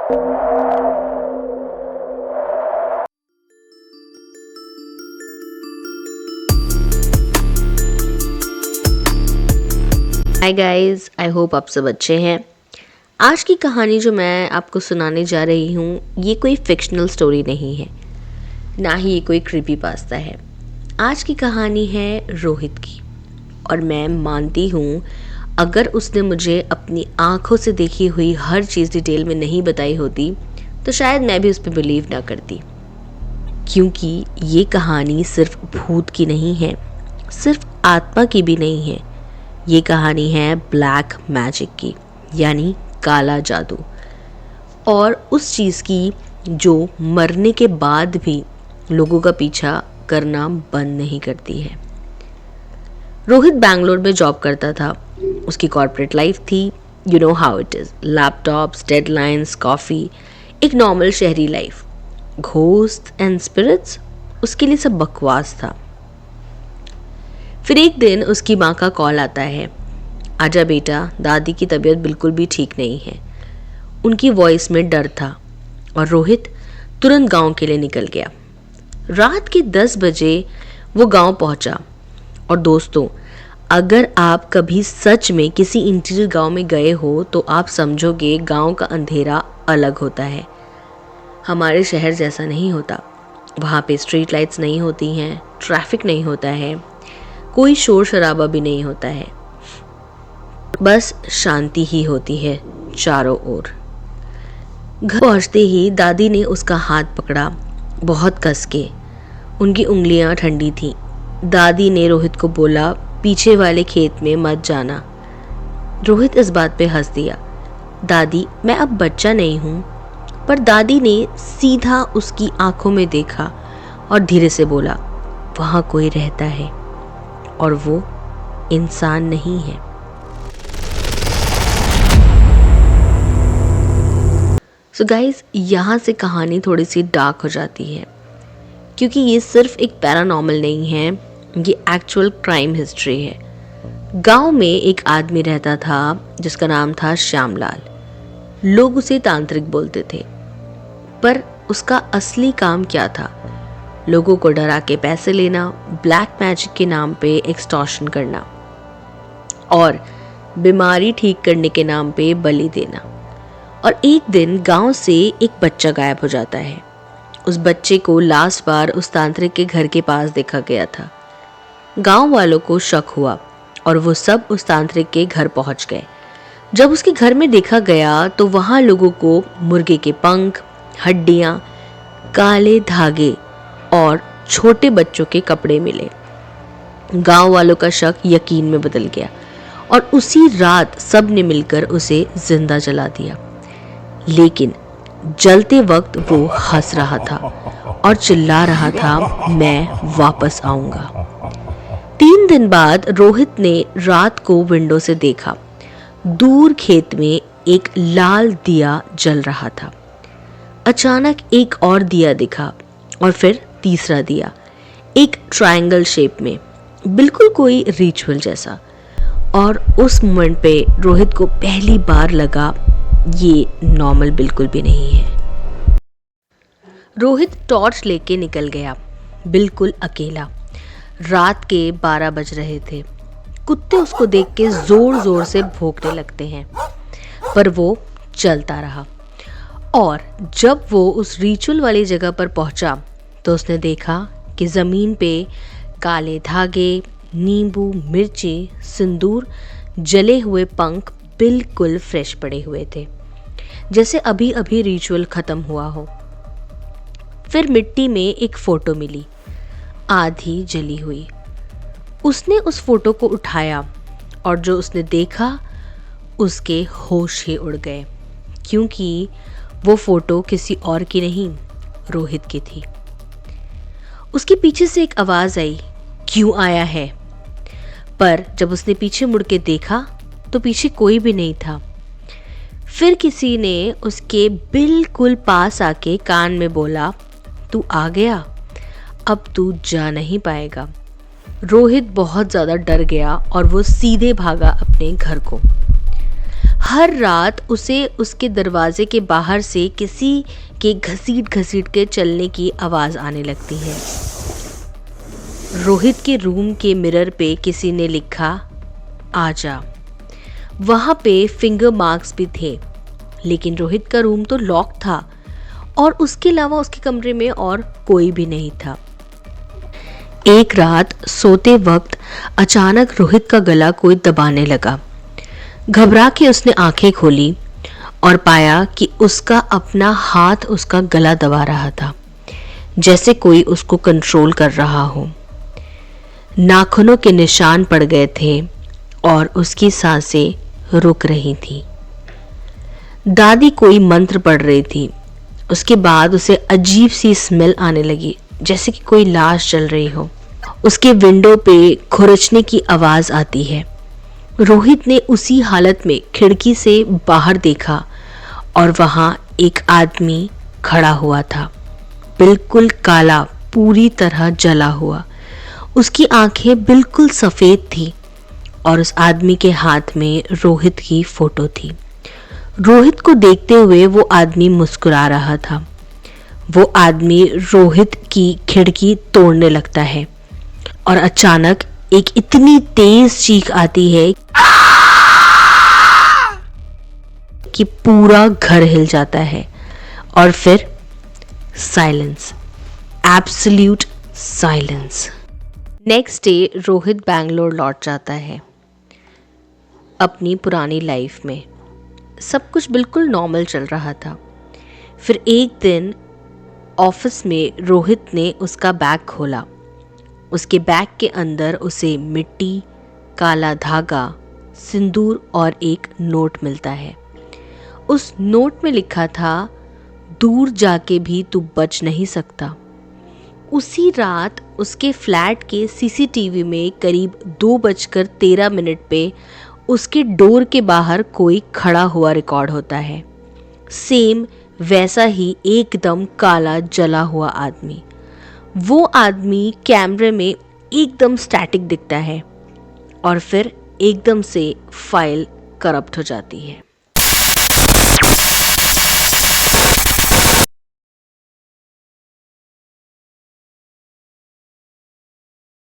Hi guys, I hope आप सब अच्छे हैं। आज की कहानी जो मैं आपको सुनाने जा रही हूँ, ये कोई फिक्शनल स्टोरी नहीं है, ना ही ये कोई क्रीपी पास्ता है। आज की कहानी है रोहित की, और मैं मानती हूँ अगर उसने मुझे अपनी आंखों से देखी हुई हर चीज़ डिटेल में नहीं बताई होती तो शायद मैं भी उस पर बिलीव ना करती, क्योंकि ये कहानी सिर्फ भूत की नहीं है, सिर्फ आत्मा की भी नहीं है। ये कहानी है ब्लैक मैजिक की, यानी काला जादू, और उस चीज़ की जो मरने के बाद भी लोगों का पीछा करना बंद नहीं करती है। रोहित बैंगलोर में जॉब करता था। उसकी कॉर्पोरेट लाइफ थी, you know how it is, laptops, deadlines, coffee, एक नॉर्मल शहरी लाइफ। घोस्ट एंड स्पिरिट्स उसके लिए सब बकवास था। फिर एक दिन उसकी माँ का कॉल आता है, आजा बेटा, दादी की तबीयत बिल्कुल भी ठीक नहीं है। उनकी वॉइस में डर था और रोहित तुरंत गांव के लिए निकल गया। रात के 10 बजे वो गांव पहुंचा। और दोस्तों, अगर आप कभी सच में किसी इंटीरियर गांव में गए हो तो आप समझोगे गांव का अंधेरा अलग होता है। हमारे शहर जैसा नहीं होता। वहाँ पे स्ट्रीट लाइट्स नहीं होती हैं, ट्रैफिक नहीं होता है, कोई शोर शराबा भी नहीं होता है, बस शांति ही होती है चारों ओर। घर पहुंचते ही दादी ने उसका हाथ पकड़ा, बहुत कस के। उनकी उंगलियां ठंडी थीं। दादी ने रोहित को बोला, पीछे वाले खेत में मत जाना। रोहित इस बात पे हंस दिया, दादी मैं अब बच्चा नहीं हूँ। पर दादी ने सीधा उसकी आंखों में देखा और धीरे से बोला, वहाँ कोई रहता है और वो इंसान नहीं है। सो गाइज, यहाँ से कहानी थोड़ी सी डार्क हो जाती है, क्योंकि ये सिर्फ एक पैरानॉर्मल नहीं है, ये एक्चुअल क्राइम हिस्ट्री है। गांव में एक आदमी रहता था जिसका नाम था श्यामलाल। लोग उसे तांत्रिक बोलते थे, पर उसका असली काम क्या था? लोगों को डरा के पैसे लेना, ब्लैक मैजिक के नाम पे एक्सटॉर्शन करना, और बीमारी ठीक करने के नाम पे बलि देना। और एक दिन गांव से एक बच्चा गायब हो जाता है। उस बच्चे को लास्ट बार उस तांत्रिक के घर के पास देखा गया था। गांव वालों को शक हुआ और वो सब उस तांत्रिक के घर पहुंच गए। जब उसके घर में देखा गया तो वहां लोगों को मुर्गे के पंख, हड्डियां, काले धागे और छोटे बच्चों के कपड़े मिले। गांव वालों का शक यकीन में बदल गया और उसी रात सब ने मिलकर उसे जिंदा जला दिया। लेकिन जलते वक्त वो हंस रहा था और चिल्ला रहा था, मैं वापस आऊंगा। 3 दिन बाद रोहित ने रात को विंडो से देखा, दूर खेत में एक लाल दिया जल रहा था। अचानक एक और दिया दिखा और फिर तीसरा दिया, एक ट्रायंगल शेप में, बिल्कुल कोई रिचुअल जैसा। और उस मोमेंट पे रोहित को पहली बार लगा ये नॉर्मल बिल्कुल भी नहीं है। रोहित टॉर्च लेके निकल गया, बिल्कुल अकेला। रात के 12 बज रहे थे। कुत्ते उसको देख के जोर जोर से भौंकने लगते हैं, पर वो चलता रहा। और जब वो उस रिचुअल वाली जगह पर पहुंचा तो उसने देखा कि ज़मीन पे काले धागे, नींबू, मिर्ची, सिंदूर, जले हुए पंख बिल्कुल फ्रेश पड़े हुए थे, जैसे अभी अभी रिचुअल ख़त्म हुआ हो। फिर मिट्टी में एक फ़ोटो मिली, आधी जली हुई। उसने उस फोटो को उठाया और जो उसने देखा उसके होश ही उड़ गए, क्योंकि वो फोटो किसी और की नहीं, रोहित की थी। उसके पीछे से एक आवाज़ आई, क्यों आया है? पर जब उसने पीछे मुड़ के देखा तो पीछे कोई भी नहीं था। फिर किसी ने उसके बिल्कुल पास आके कान में बोला, तू आ गया, अब तू जा नहीं पाएगा। रोहित बहुत ज़्यादा डर गया और वो सीधे भागा अपने घर को। हर रात उसे उसके दरवाजे के बाहर से किसी के घसीट घसीट के चलने की आवाज़ आने लगती है। रोहित के रूम के मिरर पे किसी ने लिखा आजा। वहाँ पे फिंगर मार्क्स भी थे, लेकिन रोहित का रूम तो लॉक था और उसके अलावा उसके कमरे में और कोई भी नहीं था। एक रात सोते वक्त अचानक रोहित का गला कोई दबाने लगा। घबरा के उसने आंखें खोली और पाया कि उसका अपना हाथ उसका गला दबा रहा था, जैसे कोई उसको कंट्रोल कर रहा हो। नाखूनों के निशान पड़ गए थे और उसकी सांसें रुक रही थी। दादी कोई मंत्र पढ़ रही थी। उसके बाद उसे अजीब सी स्मेल आने लगी, जैसे कि कोई लाश जल रही हो। उसके विंडो पे खुरचने की आवाज़ आती है। रोहित ने उसी हालत में खिड़की से बाहर देखा और वहाँ एक आदमी खड़ा हुआ था, बिल्कुल काला, पूरी तरह जला हुआ। उसकी आंखें बिल्कुल सफ़ेद थी और उस आदमी के हाथ में रोहित की फ़ोटो थी। रोहित को देखते हुए वो आदमी मुस्कुरा रहा था। वो आदमी रोहित की खिड़की तोड़ने लगता है और अचानक एक इतनी तेज चीख आती है कि पूरा घर हिल जाता है और फिर silence, absolute silence. Next day Rohit Bangalore लौट जाता है अपनी पुरानी लाइफ में। सब कुछ बिल्कुल नॉर्मल चल रहा था। फिर एक दिन ऑफिस में रोहित ने उसका बैग खोला। उसके बैग के अंदर उसे मिट्टी, काला धागा, सिंदूर और एक नोट मिलता है। उस नोट में लिखा था, दूर जाके भी तू बच नहीं सकता। उसी रात उसके फ्लैट के सीसीटीवी में करीब 2:13 पे उसके डोर के बाहर कोई खड़ा हुआ रिकॉर्ड होता है। सेम वैसा ही एकदम काला जला हुआ आदमी। वो आदमी कैमरे में एकदम स्टैटिक दिखता है और फिर एकदम से फाइल करप्ट हो जाती है।